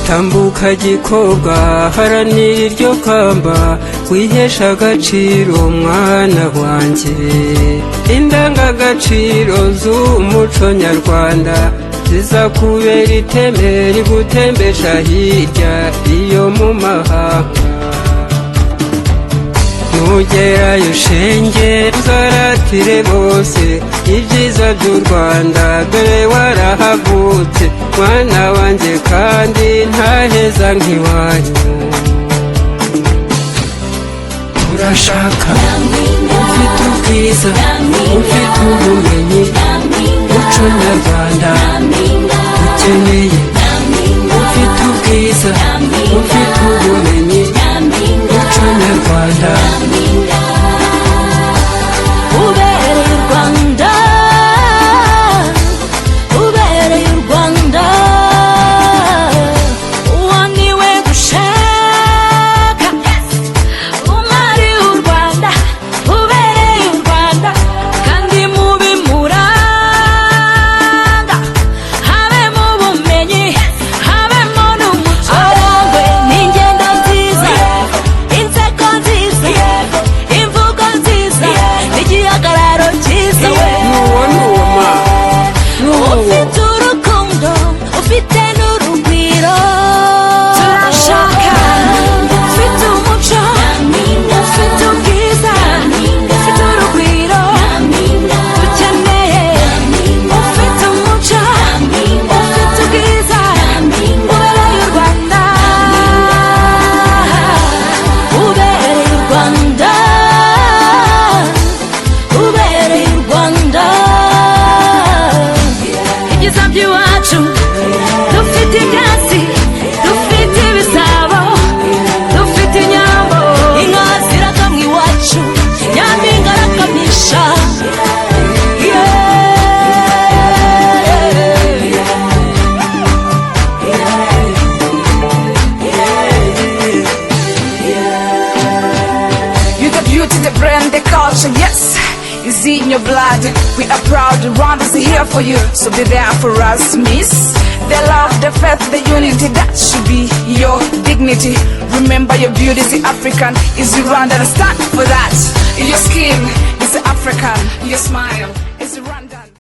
Tambuka gikobwa haranira iryo kamba wihesha agaciro mwana wanjye indangagaciro z'umuco nyarwanda zizakubera iteme rigutembesha hirya iyo mu mahanga nugerayo shenge uzaratire bose ibyiza by'u Rwanda dore warahavutse mwana wanjye kandi ntaheza nk'iwanyu urashaka ufite ubwiza ufite ubumenyi umuco nyarwanda ukeneye ufite ubwiza ufite ubumenyi umuco nyarwanda ubereye u Rwanda ubereye u Rwanda uwo niwe gushaka umwari w'u Rwanda ubereye u Rwanda kandi mu bimuranga habemo ubumenyi habemo n'umuco arangwe n'ingendo nziza inseko nziza imvugo nziza igihagararo cyiza we ufite urukundo ufite n'urugwiro turashaka ufite umuco ufite ubwiza ufite urugwiro dukeneye ufite umuco ufite ubwiza ubereye u Rwanda ubereye u Rwanda ubereye u Rwanda ibyiza by'iwacu dufite ibyatsi dufite ibisabo dufite inyambo inka zirakamwa iwacu nyampinga arakamisha You the beauty, the brand, the culture, yes, is in your blood. We are proud, Rwanda is here for you, so be there for us, miss. The love, the faith, the unity, that should be your dignity. Remember your beauty is African, is Rwanda, stand for that. Your skin is African, your smile